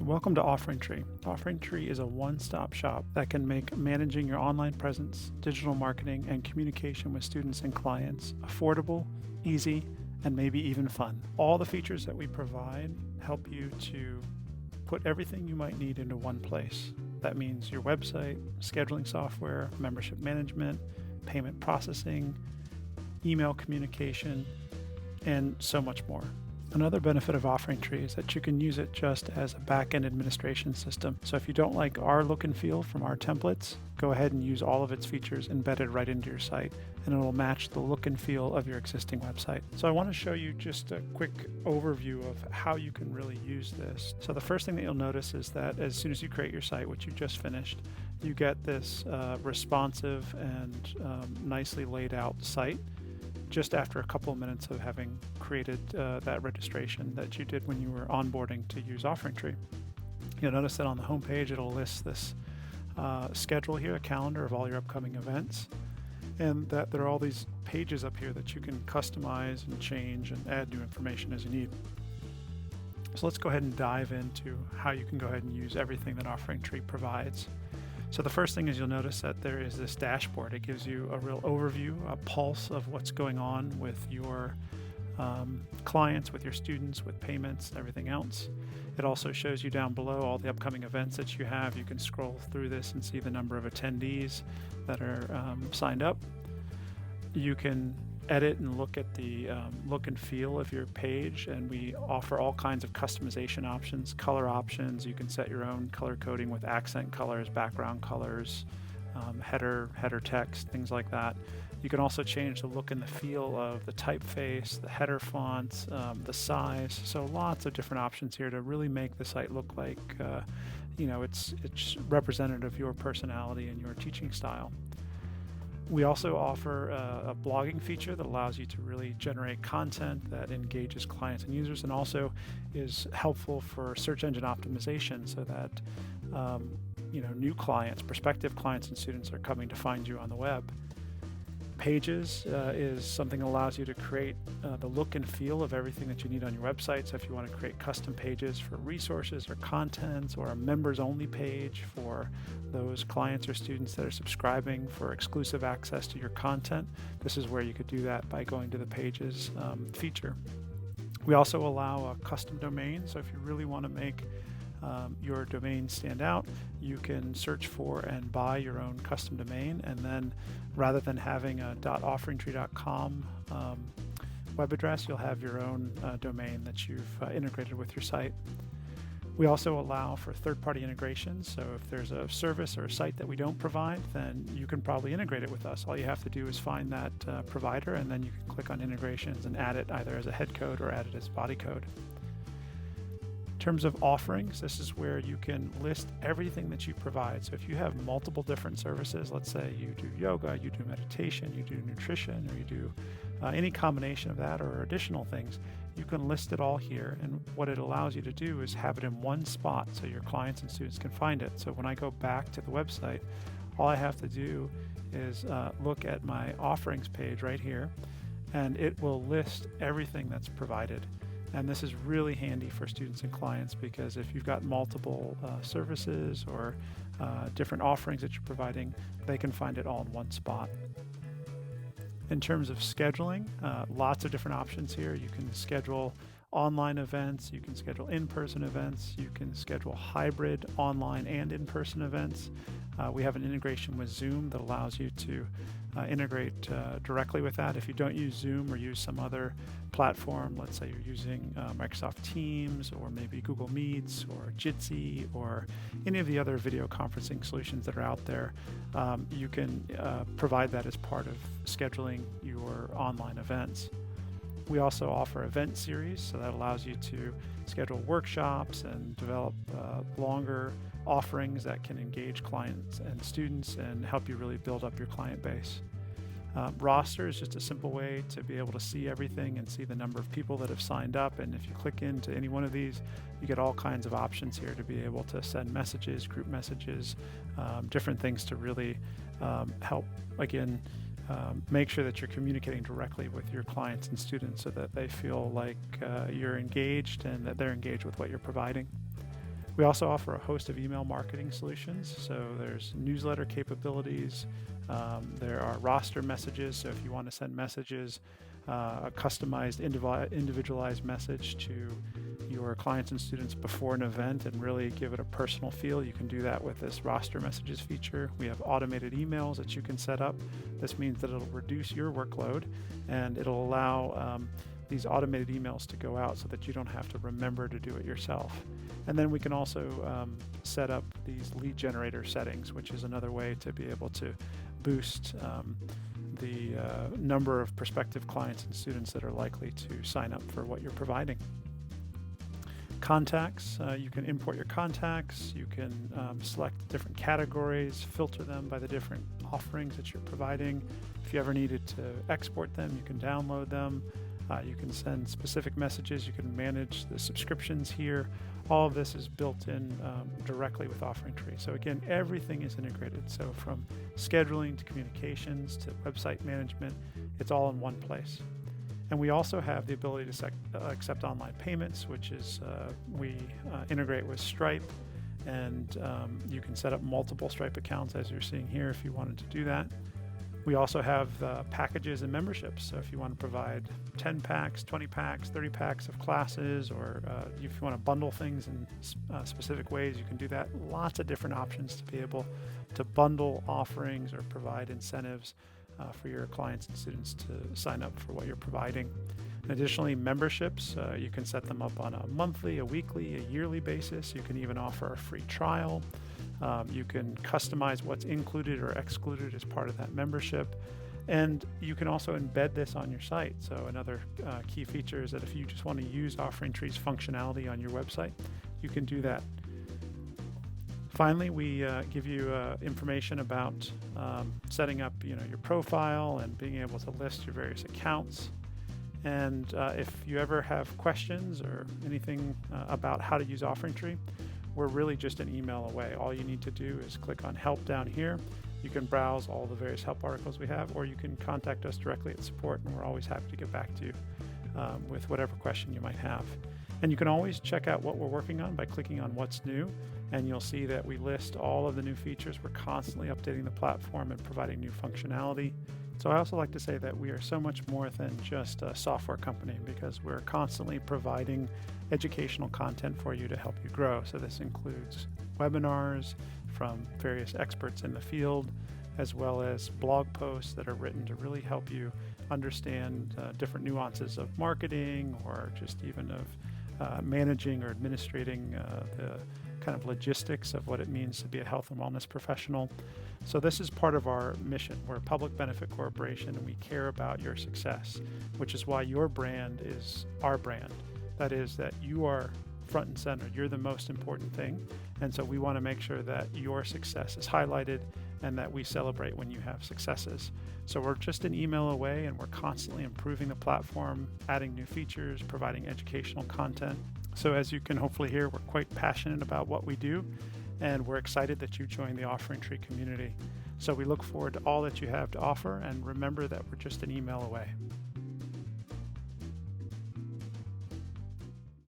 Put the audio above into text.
Welcome to OfferingTree. OfferingTree is a one-stop shop that can make managing your online presence, digital marketing, and communication with students and clients affordable, easy, and maybe even fun. All the features that we provide help you to put everything you might need into one place. That means your website, scheduling software, membership management, payment processing, email communication, and so much more. Another benefit of OfferingTree is that you can use it just as a back-end administration system. So if you don't like our look and feel from our templates, go ahead and use all of its features embedded right into your site, and it will match the look and feel of your existing website. So I want to show you just a quick overview of how you can really use this. So the first thing that you'll notice is that as soon as you create your site, which you just finished, you get this responsive and nicely laid out site just after a couple of minutes of having created that registration that you did when you were onboarding to use OfferingTree. You'll notice that on the homepage it'll list this schedule here, a calendar of all your upcoming events, and that there are all these pages up here that you can customize and change and add new information as you need. So let's go ahead and dive into how you can go ahead and use everything that OfferingTree provides. So the first thing is you'll notice that there is this dashboard. It gives you a real overview, a pulse of what's going on with your clients, with your students, with payments, and everything else. It also shows you down below all the upcoming events that you have. You can scroll through this and see the number of attendees that are signed up. You can edit and look at the look and feel of your page, and we offer all kinds of customization options, color options. You can set your own color coding with accent colors, background colors, header text, things like that. You can also change the look and the feel of the typeface, the header fonts, the size. So lots of different options here to really make the site look like it's representative of your personality and your teaching style. We also offer a blogging feature that allows you to really generate content that engages clients and users, and also is helpful for search engine optimization so that new clients, prospective clients and students are coming to find you on the web. Pages is something that allows you to create the look and feel of everything that you need on your website. So if you want to create custom pages for resources or contents, or a members only page for those clients or students that are subscribing for exclusive access to your content, this is where you could do that by going to the pages feature. We also allow a custom domain. So if you really want to make your domain stand out, you can search for and buy your own custom domain, and then rather than having a .offeringtree.com web address, you'll have your own domain that you've integrated with your site. We also allow for third-party integrations, so if there's a service or a site that we don't provide, then you can probably integrate it with us. All you have to do is find that provider, and then you can click on integrations and add it either as a head code or add it as body code. In terms of offerings, this is where you can list everything that you provide. So if you have multiple different services, let's say you do yoga, you do meditation, you do nutrition, or you do any combination of that or additional things, you can list it all here. And what it allows you to do is have it in one spot so your clients and students can find it. So when I go back to the website, all I have to do is look at my offerings page right here, and it will list everything that's provided. And this is really handy for students and clients, because if you've got multiple services or different offerings that you're providing, they can find it all in one spot. In terms of scheduling, lots of different options here. You can schedule online events, you can schedule in-person events, you can schedule hybrid online and in-person events. We have an integration with Zoom that allows you to integrate directly with that. If you don't use Zoom or use some other platform, let's say you're using Microsoft Teams or maybe Google Meets or Jitsi or any of the other video conferencing solutions that are out there, you can provide that as part of scheduling your online events. We also offer event series, so that allows you to schedule workshops and develop longer offerings that can engage clients and students and help you really build up your client base. Roster is just a simple way to be able to see everything and see the number of people that have signed up. And if you click into any one of these, you get all kinds of options here to be able to send messages, group messages, different things to really help, again, make sure that you're communicating directly with your clients and students so that they feel like you're engaged and that they're engaged with what you're providing. We also offer a host of email marketing solutions. So there's newsletter capabilities. There are roster messages. So if you want to send messages, a customized, individualized message to your clients and students before an event and really give it a personal feel, you can do that with this roster messages feature. We have automated emails that you can set up. This means that it'll reduce your workload and it'll allow these automated emails to go out so that you don't have to remember to do it yourself. And then we can also set up these lead generator settings, which is another way to be able to boost the number of prospective clients and students that are likely to sign up for what you're providing. Contacts, you can import your contacts, you can select different categories, filter them by the different offerings that you're providing. If you ever needed to export them, you can download them. You can send specific messages, you can manage the subscriptions here. All of this is built in directly with OfferingTree. So again, everything is integrated. So from scheduling to communications to website management, it's all in one place. And we also have the ability to accept online payments, which is we integrate with Stripe, and you can set up multiple Stripe accounts as you're seeing here if you wanted to do that. We also have packages and memberships. So if you want to provide 10 packs, 20 packs, 30 packs of classes, or if you want to bundle things in specific ways, you can do that. Lots of different options to be able to bundle offerings or provide incentives for your clients and students to sign up for what you're providing. Additionally, memberships, you can set them up on a monthly, a weekly, a yearly basis. You can even offer a free trial. You can customize what's included or excluded as part of that membership. And you can also embed this on your site. So another key feature is that if you just want to use OfferingTree's functionality on your website, you can do that. Finally, we give you information about setting up your profile and being able to list your various accounts. And if you ever have questions or anything about how to use OfferingTree, we're really just an email away. All you need to do is click on help down here. You can browse all the various help articles we have, or you can contact us directly at support, and we're always happy to get back to you with whatever question you might have. And you can always check out what we're working on by clicking on what's new, and you'll see that we list all of the new features. We're constantly updating the platform and providing new functionality. So I also like to say that we are so much more than just a software company, because we're constantly providing educational content for you to help you grow. So this includes webinars from various experts in the field, as well as blog posts that are written to really help you understand different nuances of marketing, or just even of managing or administrating the kind of logistics of what it means to be a health and wellness professional. So this is part of our mission. We're a public benefit corporation, and we care about your success, which is why your brand is our brand. That is, that you are front and center. You're the most important thing. And so we want to make sure that your success is highlighted and that we celebrate when you have successes. So we're just an email away, and we're constantly improving the platform, adding new features, providing educational content. So as you can hopefully hear, we're quite passionate about what we do, and we're excited that you joined the OfferingTree community. So we look forward to all that you have to offer, and remember that we're just an email away.